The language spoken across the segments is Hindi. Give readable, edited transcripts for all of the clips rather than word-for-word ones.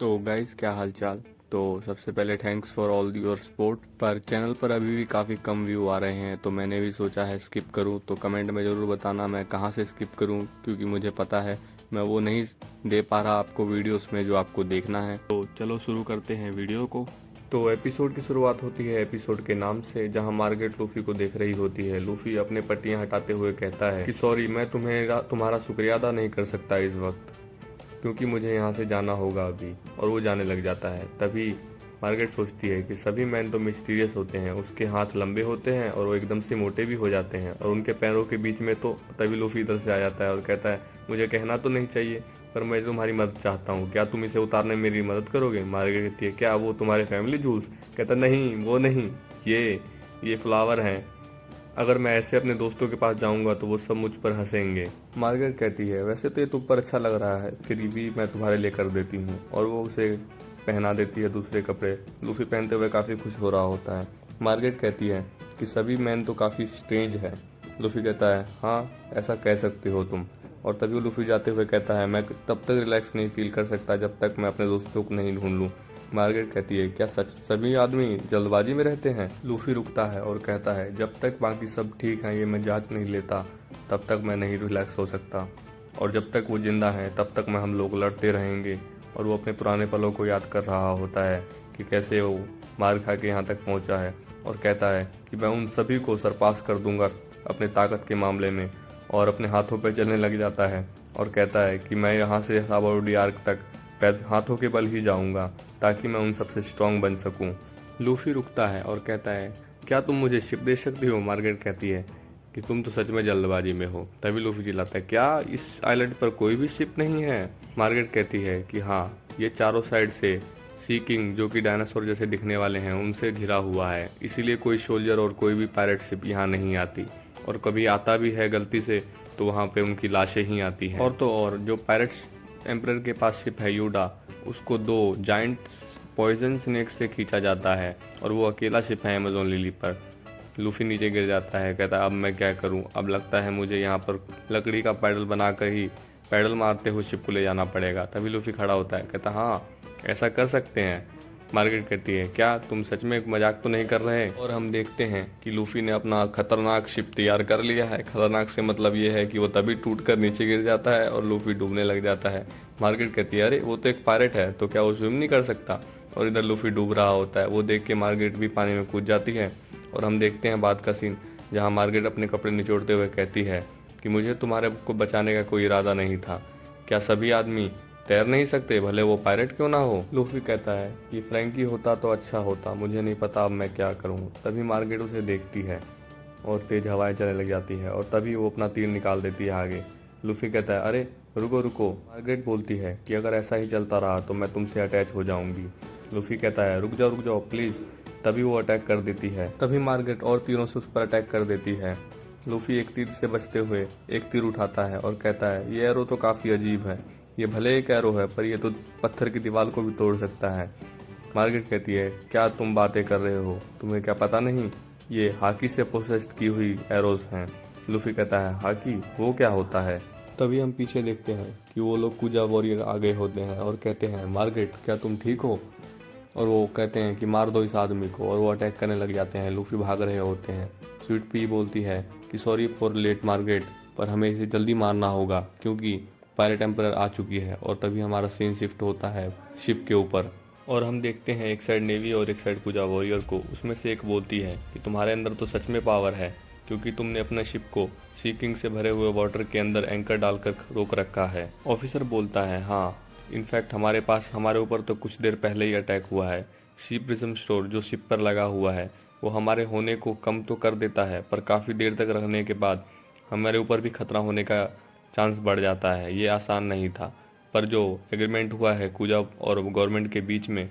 तो गाइस क्या हाल चाल। तो सबसे पहले thanks for all your support. पर चैनल पर अभी भी काफ़ी कम व्यू आ रहे हैं, तो मैंने भी सोचा है स्किप करूं। तो कमेंट में ज़रूर बताना मैं कहां से स्किप करूं, क्योंकि मुझे पता है मैं वो नहीं दे पा रहा आपको वीडियोस में जो आपको देखना है। तो चलो शुरू करते हैं वीडियो को। तो एपिसोड की शुरुआत होती है एपिसोड के नाम से, जहां मार्गरेट लूफी को देख रही होती है। लूफी अपने पट्टियां हटाते हुए कहता है कि सॉरी, मैं तुम्हारा शुक्रिया अदा नहीं कर सकता इस वक्त, क्योंकि मुझे यहाँ से जाना होगा अभी। और वो जाने लग जाता है। तभी मार्गरेट सोचती है कि सभी मैन तो मिस्टीरियस होते हैं। उसके हाथ लंबे होते हैं और वो एकदम से मोटे भी हो जाते हैं, और उनके पैरों के बीच में तो तभी लूफी इधर से आ जाता है और कहता है, मुझे कहना तो नहीं चाहिए पर मैं तुम्हारी मदद चाहता हूँ, क्या तुम इसे उतारने में मेरी मदद करोगे? मार्गरेट कहती है, क्या वो तुम्हारे फैमिली जूल्स? कहता नहीं, वो नहीं, ये फ्लावर हैं। अगर मैं ऐसे अपने दोस्तों के पास जाऊंगा तो वो सब मुझ पर हंसेंगे। मार्गरेट कहती है, वैसे तो ये तुम पर अच्छा लग रहा है, फिर भी मैं तुम्हारे लिए कर देती हूँ। और वो उसे पहना देती है दूसरे कपड़े। लूफी पहनते हुए काफ़ी खुश हो रहा होता है। मार्गरेट कहती है कि सभी मैन तो काफ़ी स्ट्रेंज है। लूफी कहता है, हाँ ऐसा कह सकते हो तुम। और तभी वो लूफी जाते हुए कहता है, मैं तब तक रिलैक्स नहीं फील कर सकता जब तक मैं अपने दोस्तों को नहीं ढूंढ लूँ। मार्गरेट कहती है, क्या सच सभी आदमी जल्दबाजी में रहते हैं? लूफी रुकता है और कहता है, जब तक बाकी सब ठीक है ये मैं जांच नहीं लेता तब तक मैं नहीं रिलैक्स हो सकता, और जब तक वो जिंदा है तब तक मैं हम लोग लड़ते रहेंगे। और वो अपने पुराने पलों को याद कर रहा होता है कि कैसे वो मार खा के यहाँ तक पहुँचा है, और कहता है कि मैं उन सभी को सरपास कर दूंगा अपने ताकत के मामले में। और अपने हाथों पर चलने लग जाता है और कहता है कि मैं यहाँ से साबरमती आर्क तक हाथों के बल ही जाऊंगा, ताकि मैं उन सबसे स्ट्रांग बन सकूं। लूफी रुकता है और कहता है, क्या तुम मुझे शिप दे सकती हो? मार्गरेट कहती है कि तुम तो सच में जल्दबाजी में हो। तभी लूफी चिल्लाता है, क्या इस आइलैंड पर कोई भी शिप नहीं है? मार्गरेट कहती है कि हाँ, ये चारों साइड से सी किंग, जो कि डायनासोर जैसे दिखने वाले हैं, उनसे घिरा हुआ है, इसीलिए कोई सोल्जर और कोई भी पायरेट शिप यहाँ नहीं आती। और कभी आता भी है गलती से तो वहाँ पे उनकी लाशें ही आती हैं। और तो और जो पायरेट्स एम्परर के पास शिप है यूडा, उसको 2 जाइंट पॉइजन स्नेक से खींचा जाता है, और वो अकेला शिप है अमेजोन लिली पर। लूफी नीचे गिर जाता है, कहता है अब मैं क्या करूं? अब लगता है मुझे यहाँ पर लकड़ी का पैडल बनाकर ही पैडल मारते हुए शिप को ले जाना पड़ेगा। तभी लूफी खड़ा होता है, कहता हाँ ऐसा कर सकते हैं। मार्गरेट कहती है, क्या तुम सच में एक मजाक तो नहीं कर रहे? और हम देखते हैं कि लूफी ने अपना खतरनाक शिप तैयार कर लिया है। खतरनाक से मतलब ये है कि वो तभी टूटकर नीचे गिर जाता है और लूफी डूबने लग जाता है। मार्गरेट कहती है, अरे वो तो एक पायरेट है, तो क्या वो स्विम नहीं कर सकता? और इधर लूफी डूब रहा होता है। वो देख के मार्गरेट भी पानी में कूद जाती है। और हम देखते हैं बाद का सीन, जहाँ मार्गरेट अपने कपड़े निचोड़ते हुए कहती है कि मुझे तुम्हारे को बचाने का कोई इरादा नहीं था। क्या सभी आदमी तैर नहीं सकते, भले वो पायरेट क्यों ना हो? लूफी कहता है कि फ्रैंकी होता तो अच्छा होता, मुझे नहीं पता अब मैं क्या करूं। तभी मार्गरेट उसे देखती है और तेज हवाएं चलने लग जाती है, और तभी वो अपना तीर निकाल देती है आगे। लूफी कहता है, अरे रुको रुको। मार्गरेट बोलती है कि अगर ऐसा ही चलता रहा तो मैं तुमसे अटैच हो जाऊंगी। लूफी कहता है, रुक जाओ प्लीज़। तभी वो अटैक कर देती है। तभी मार्गरेट और तीरों से उस पर अटैक कर देती है। लूफी एक तीर से बचते हुए एक तीर उठाता है और कहता है, ये एरो तो काफ़ी अजीब है। ये भले एक एरो है पर ये तो पत्थर की दीवार को भी तोड़ सकता है। मार्गरेट कहती है, क्या तुम बातें कर रहे हो? तुम्हें क्या पता नहीं, ये हाकी से प्रोसेस्ड की हुई एरोज हैं। लूफी कहता है, हाकी? वो क्या होता है? तभी हम पीछे देखते हैं कि वो लोग कुजा वॉरियर आ गए होते हैं और कहते हैं, मार्गरेट क्या तुम ठीक हो? और वो कहते हैं कि मार दो इस आदमी को, और वो अटैक करने लग जाते हैं। लूफी भाग रहे होते हैं। स्वीट पी बोलती है कि सॉरी फॉर लेट मार्गरेट, पर हमें इसे जल्दी मारना होगा क्योंकि पायरेट एम्परर आ चुकी है। और तभी हमारा सीन शिफ्ट होता है शिप के ऊपर, और हम देखते हैं एक साइड नेवी और एक साइड कुजा वॉरियर को। उसमें से एक बोलती है कि तुम्हारे अंदर तो सच में पावर है, क्योंकि तुमने अपने शिप को सी किंग से भरे हुए वाटर के अंदर एंकर डालकर रोक रखा है। ऑफिसर बोलता है, हाँ इनफैक्ट हमारे ऊपर तो कुछ देर पहले ही अटैक हुआ है। सी प्रिज्म स्टोर जो शिप पर लगा हुआ है वो हमारे होने को कम तो कर देता है, पर काफ़ी देर तक रहने के बाद हमारे ऊपर भी खतरा होने का चांस बढ़ जाता है। ये आसान नहीं था, पर जो एग्रीमेंट हुआ है कुजा और गवर्नमेंट के बीच में,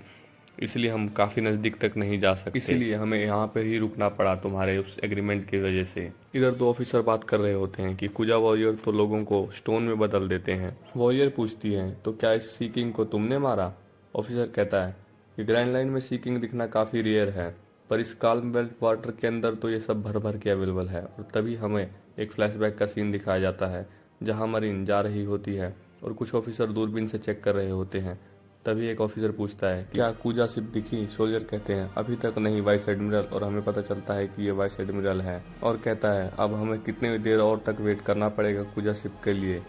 इसलिए हम काफ़ी नज़दीक तक नहीं जा सकते, इसीलिए हमें यहाँ पे ही रुकना पड़ा तुम्हारे उस एग्रीमेंट की वजह से। इधर 2 ऑफिसर बात कर रहे होते हैं कि कुजा वॉरियर तो लोगों को स्टोन में बदल देते हैं। वॉरियर पूछती है, तो क्या इस सी किंग को तुमने मारा? ऑफिसर कहता है कि ग्रैंड लाइन में सी किंग दिखना काफ़ी रेयर है, पर इस काल्म बेल्ट वाटर के अंदर तो ये सब भर भर के अवेलेबल है। और तभी हमें एक फ्लैशबैक का सीन दिखाया जाता है, जहाँ मरीन जा रही होती है और कुछ ऑफिसर दूरबीन से चेक कर रहे होते हैं। तभी एक ऑफिसर पूछता है, क्या कूजा शिप दिखी? सोल्जर कहते हैं, अभी तक नहीं वाइस एडमिरल, और हमें पता चलता है कि ये वाइस एडमिरल है और कहता है अब हमें कितनी देर और तक वेट करना पड़ेगा कूजा शिप के लिए।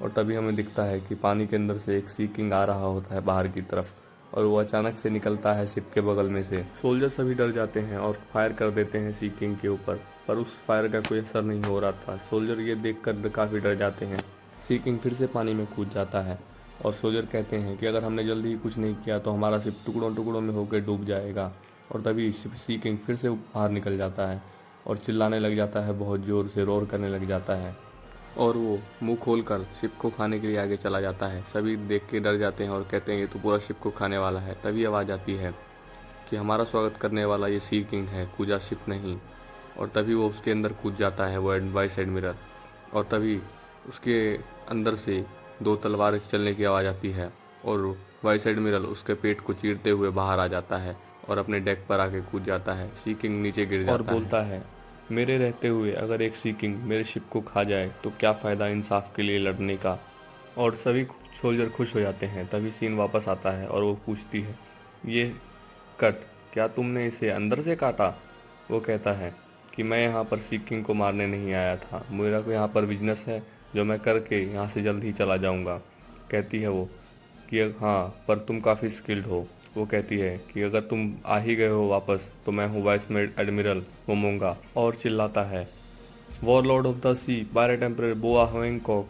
और तभी हमें दिखता है कि पानी के अंदर से एक सी किंग आ रहा होता है बाहर की तरफ, और वो अचानक से निकलता है शिप के बगल में से। सोल्जर सभी डर जाते हैं और फायर कर देते हैं सी किंग के ऊपर, पर उस फायर का कोई असर नहीं हो रहा था। सोल्जर ये देखकर काफ़ी डर जाते हैं। सी किंग फिर से पानी में कूद जाता है और सोल्जर कहते हैं कि अगर हमने जल्दी ही कुछ नहीं किया तो हमारा शिप टुकड़ों टुकड़ों में होकर डूब जाएगा। और तभी सी किंग फिर से बाहर निकल जाता है और चिल्लाने लग जाता है, बहुत ज़ोर से रोर करने लग जाता है, और वो मुंह खोलकर शिप को खाने के लिए आगे चला जाता है। सभी देख के डर जाते हैं और कहते हैं ये तो पूरा शिप को खाने वाला है। तभी आवाज़ आती है कि हमारा स्वागत करने वाला ये सी किंग है, कूजा शिप नहीं। और तभी वो उसके अंदर कूद जाता है, वो वाइस एडमिरल, और तभी उसके अंदर से दो तलवार चलने की आवाज़ आती है और वाइस एडमिरल उसके पेट को चीरते हुए बाहर आ जाता है और अपने डेक पर आके कूद जाता है। सी किंग नीचे गिर जाता है और बोलता है, मेरे रहते हुए अगर एक सी किंग मेरे शिप को खा जाए तो क्या फ़ायदा इंसाफ के लिए लड़ने का। और सभी सोल्जर खुश हो जाते हैं। तभी सीन वापस आता है और वो पूछती है, ये कट, क्या तुमने इसे अंदर से काटा? वो कहता है कि मैं यहाँ पर सी किंग को मारने नहीं आया था, मेरा को यहाँ पर बिजनेस है जो मैं करके यहाँ से जल्द ही चला जाऊँगा। कहती है वो कि हाँ, पर तुम काफ़ी स्किल्ड हो। वो कहती है कि अगर तुम आ ही गए हो वापस तो मैं हूँ वाइस एडमिरल मोमोंगा। और चिल्लाता है, warlord of the sea, pirate emperor Boa Hancock,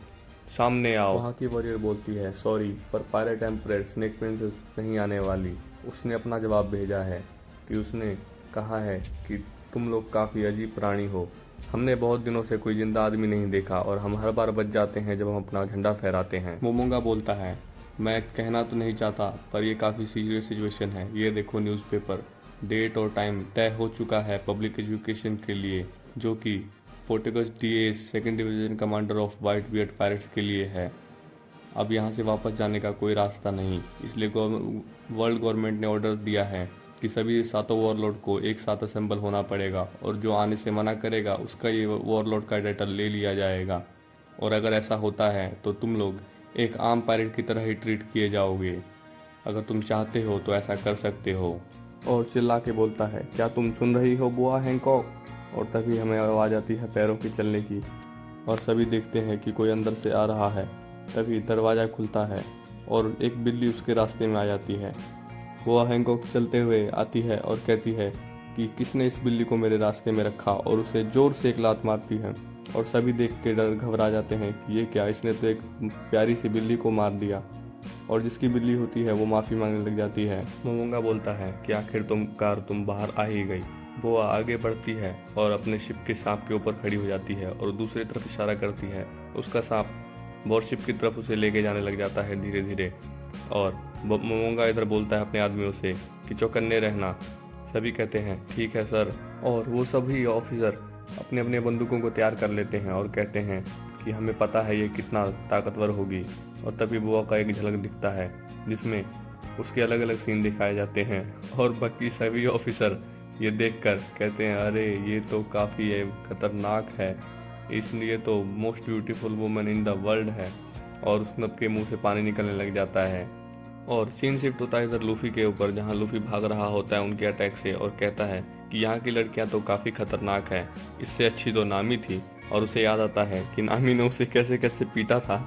सामने आओ। वहाँ की वॉरियर बोलती है, सॉरी पर पायरेट एम्परर स्नेक प्रिंसेस नहीं आने वाली। उसने अपना जवाब भेजा है कि उसने कहा है कि तुम लोग काफ़ी अजीब प्राणी हो, हमने बहुत दिनों से कोई जिंदा आदमी नहीं देखा और हम हर बार बच जाते हैं जब हम अपना झंडा फहराते हैं। मोमोंगा बोलता है, मैं कहना तो नहीं चाहता पर यह काफ़ी सीरियस सिचुएशन है। ये देखो न्यूज़पेपर, डेट और टाइम तय हो चुका है पब्लिक एजुकेशन के लिए, जो कि Portgas D second division commander of white beard pirates के लिए है। अब यहाँ से वापस जाने का कोई रास्ता नहीं, इसलिए वर्ल्ड गवर्नमेंट ने ऑर्डर दिया है कि सभी सातों वॉरलॉर्ड को एक साथ असेंबल होना पड़ेगा और जो आने से मना करेगा उसका ये वॉरलॉर्ड का टाइटल ले लिया जाएगा। और अगर ऐसा होता है तो तुम लोग एक आम पायरेट की तरह ही ट्रीट किए जाओगे। अगर तुम चाहते हो तो ऐसा कर सकते हो। और चिल्ला के बोलता है, क्या तुम सुन रही हो बुआ हैंकॉक? और तभी हमें आवाज़ आती है पैरों की चलने की और सभी देखते हैं कि कोई अंदर से आ रहा है। तभी दरवाज़ा खुलता है और एक बिल्ली उसके रास्ते में आ जाती है। बुआ हैंकॉक चलते हुए आती है और कहती है कि किसने इस बिल्ली को मेरे रास्ते में रखा, और उसे ज़ोर से एक लात मारती है। और सभी देख के डर घबरा जाते हैं कि ये क्या, इसने तो एक प्यारी सी बिल्ली को मार दिया। और जिसकी बिल्ली होती है वो माफ़ी मांगने लग जाती है। मोमोंगा बोलता है कि आखिर तुम बाहर आ ही गई। बुआ आगे बढ़ती है और अपने शिप के सांप के ऊपर खड़ी हो जाती है और दूसरी तरफ इशारा करती है। उसका सांप वॉरशिप की तरफ उसे लेके जाने लग जाता है धीरे धीरे। और मोमोंगा इधर बोलता है अपने आदमियों से कि चौकन्ने रहना। सभी कहते हैं ठीक है सर, और वो सभी ऑफिसर अपने अपने बंदूकों को तैयार कर लेते हैं और कहते हैं कि हमें पता है ये कितना ताकतवर होगी। और तभी बुआ का एक झलक दिखता है जिसमें उसके अलग अलग सीन दिखाए जाते हैं और बाकी सभी ऑफिसर ये देखकर कहते हैं, अरे ये तो काफ़ी खतरनाक है, इसलिए तो most beautiful woman in the world है। और उस नब के मुंह से पानी निकलने लग जाता है। और सीन शिफ्ट होता है इधर लूफी के ऊपर, जहां लूफी भाग रहा होता है उनके अटैक से और कहता है कि यहाँ की लड़कियां तो काफ़ी खतरनाक है, इससे अच्छी तो नामी थी। और उसे याद आता है कि नामी ने उसे कैसे कैसे पीटा था।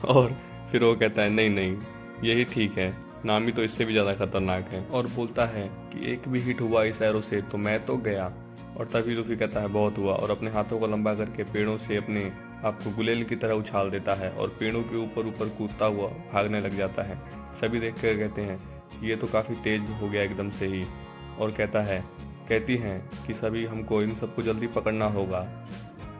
और फिर वो कहता है नहीं नहीं, यही ठीक है, नामी तो इससे भी ज़्यादा खतरनाक है। और बोलता है कि एक भी हिट हुआ इस एरो से तो मैं तो गया। और तभी लूफी कहता है बहुत हुआ, और अपने हाथों को लंबा करके पेड़ों से अपने आपको गुलेल की तरह उछाल देता है और पेड़ों के ऊपर ऊपर कूदता हुआ भागने लग जाता है। सभी देख कर कहते हैं कि ये तो काफ़ी तेज हो गया एकदम से ही। और कहती हैं कि सभी हमको इन सबको जल्दी पकड़ना होगा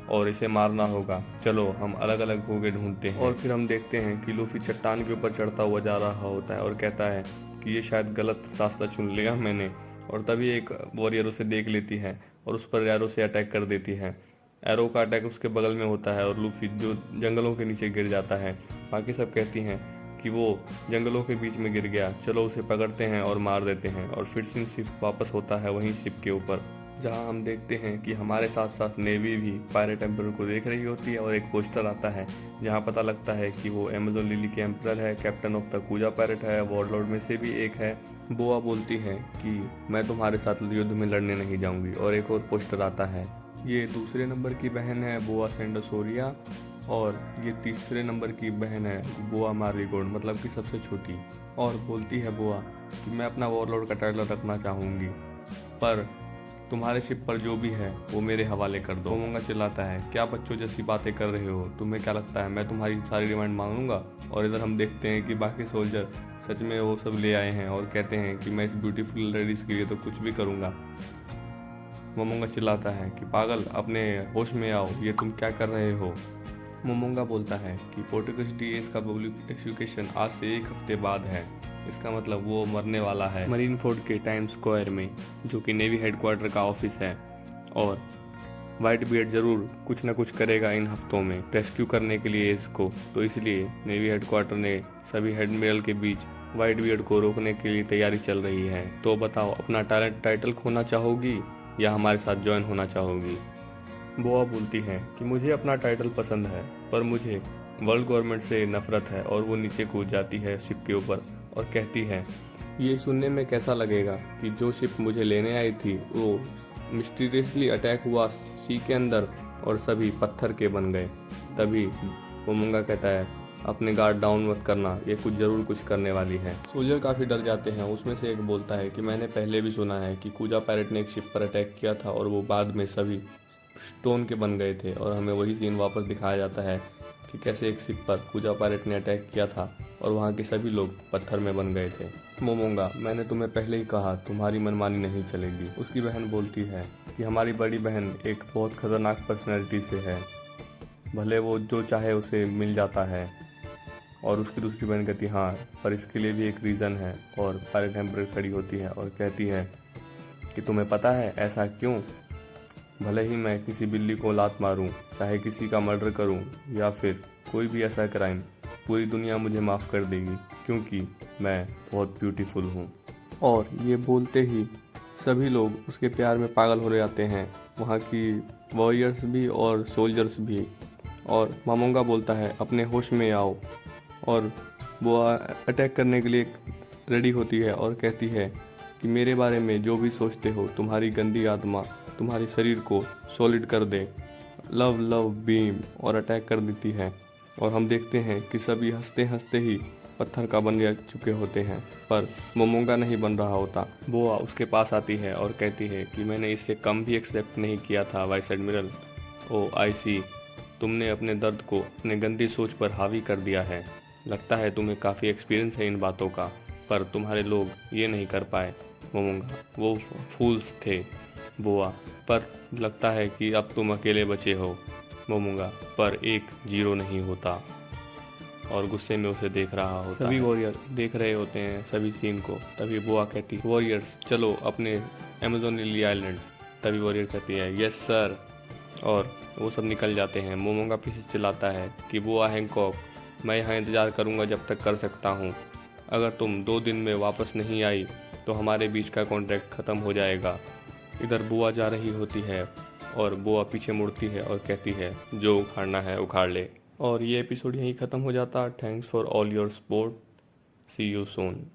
और इसे मारना होगा, चलो हम अलग अलग होके ढूंढते हैं। और फिर हम देखते हैं कि लूफी चट्टान के ऊपर चढ़ता हुआ जा रहा होता है और कहता है कि ये शायद गलत रास्ता चुन लिया मैंने। और तभी एक वॉरियर उसे देख लेती है और उस पर एरो से अटैक कर देती है। एरो का अटैक उसके बगल में होता है और लूफी जो जंगलों के नीचे गिर जाता है। बाकी सब कहती हैं कि वो जंगलों के बीच में गिर गया, चलो उसे पकड़ते हैं और मार देते हैं। और फिर सिंह शिप वापस होता है वहीं शिप के ऊपर, जहां हम देखते हैं कि हमारे साथ साथ नेवी भी पायरेट एम्पर को देख रही होती है और एक पोस्टर आता है जहां पता लगता है कि वो अमेज़न लिली के एम्पर है, कैप्टन ऑफ द कूजा पायरेट है, वॉरलॉर्ड में से भी एक है। बोआ बोलती है कि मैं तुम्हारे साथ युद्ध में लड़ने नहीं जाऊंगी और एक और पोस्टर आता है। ये दूसरे नंबर की बहन है बोआ सेंडोसोरिया और ये तीसरे नंबर की बहन है बोआ मारीगोल्ड, मतलब कि सबसे छोटी। और बोलती है बोआ कि मैं अपना वॉरलॉर्ड का टाइटल रखना चाहूँगी, पर तुम्हारे शिप पर जो भी है वो मेरे हवाले कर दो। मोमोंगा चिल्लाता है, क्या बच्चों जैसी बातें कर रहे हो, तुम्हें क्या लगता है मैं तुम्हारी सारी डिमांड मांगूंगा? और इधर हम देखते हैं कि बाकी सोल्जर सच में वो सब ले आए हैं और कहते हैं कि मैं इस ब्यूटीफुल लेडीज के लिए तो कुछ भी करूँगा। मोमोंगा चिल्लाता है कि पागल, अपने होश में आओ, ये तुम क्या कर रहे हो? मोमोंगा बोलता है कि पोर्टुगीज डीएस का पब्लिक एजुकेशन आज से 1 हफ्ते बाद है। इसका मतलब वो मरने वाला है मरीन फोर्ट के टाइम्स स्क्वायर में, जो कि नेवी हेडक्वार्टर का ऑफिस है। और वाइट बियर्ड जरूर कुछ न कुछ करेगा इन हफ्तों में रेस्क्यू करने के लिए इसको। तो इसलिए नेवी हेडक्वार्टर ने सभी एडमिरल के बीच वाइट बियर्ड को रोकने के लिए तैयारी चल रही है। तो बताओ, अपना टाइटल खोना चाहोगी या हमारे साथ ज्वाइन होना चाहोगी? बोआ बोलती है कि मुझे अपना टाइटल पसंद है, पर मुझे वर्ल्ड गवर्नमेंट से नफरत है। और वो नीचे कूद जाती है शिप के ऊपर और कहती है, ये सुनने में कैसा लगेगा कि जो शिप मुझे लेने आई थी वो मिस्टीरियसली अटैक हुआ सी के अंदर और सभी पत्थर के बन गए। तभी मोमोंगा कहता है, अपने गार्ड डाउन मत करना, ये कुछ करने वाली है। सोल्जर काफ़ी डर जाते हैं। उसमें से एक बोलता है कि मैंने पहले भी सुना है कि कूजा पायरेट ने एक शिप पर अटैक किया था और वो बाद में सभी स्टोन के बन गए थे। और हमें वही सीन वापस दिखाया जाता है कि कैसे एक शिप पर कूजा पायरेट ने अटैक किया था और वहाँ के सभी लोग पत्थर में बन गए थे। मोमोंगा, मैंने तुम्हें पहले ही कहा तुम्हारी मनमानी नहीं चलेगी। उसकी बहन बोलती है कि हमारी बड़ी बहन एक बहुत खतरनाक पर्सनैलिटी से है, भले वो जो चाहे उसे मिल जाता है। और उसकी दूसरी बहन कहती हाँ, पर इसके लिए भी एक रीज़न है। और पायरेट एम्पर खड़ी होती है और कहती है कि तुम्हें पता है ऐसा क्यों? भले ही मैं किसी बिल्ली को लात मारूं, चाहे किसी का मर्डर करूं या फिर कोई भी ऐसा क्राइम, पूरी दुनिया मुझे माफ़ कर देगी क्योंकि मैं बहुत ब्यूटीफुल हूं। और ये बोलते ही सभी लोग उसके प्यार में पागल हो जाते हैं, वहाँ की वॉरियर्स भी और सोल्जर्स भी। और मोमोंगा बोलता है, अपने होश में आओ। और वो अटैक करने के लिए रेडी होती है और कहती है कि मेरे बारे में जो भी सोचते हो, तुम्हारी गंदी आत्मा तुम्हारे शरीर को सॉलिड कर दे। लव लव बीम, और अटैक कर देती है। और हम देखते हैं कि सभी हंसते हंसते ही पत्थर का बन जा चुके होते हैं, पर मोमोंगा नहीं बन रहा होता। बोआ उसके पास आती है और कहती है कि मैंने इससे कम भी एक्सेप्ट नहीं किया था वाइस एडमिरल। ओ आई सी, तुमने अपने दर्द को अपने गंदी सोच पर हावी कर दिया है। लगता है तुम्हें काफ़ी एक्सपीरियंस है इन बातों का, पर तुम्हारे लोग ये नहीं कर पाए। मोमोंगा, वो फूल्स थे। बोआ, पर लगता है कि अब तुम अकेले बचे हो। मोमोंगा, पर 1 0 नहीं होता। और गुस्से में उसे देख रहा होता सभी वॉरियर देख रहे होते हैं सभी सीन को। तभी बोआ कहती, वॉरियर्स चलो अपने अमेज़न लिली आइलैंड। तभी वॉरियर कहती है, यस सर। और वो सब निकल जाते हैं। मोमोंगा पीछे चिल्लाता है कि बोआ हैंकॉक, मैं यहाँ इंतज़ार करूँगा जब तक कर सकता हूँ। अगर तुम 2 दिन में वापस नहीं आई तो हमारे बीच का कॉन्ट्रैक्ट ख़त्म हो जाएगा। इधर बुआ जा रही होती है और बुआ पीछे मुड़ती है और कहती है, जो उखाड़ना है उखाड़ ले। और ये एपिसोड यहीं ख़त्म हो जाता। Thanks for all your support, see you soon.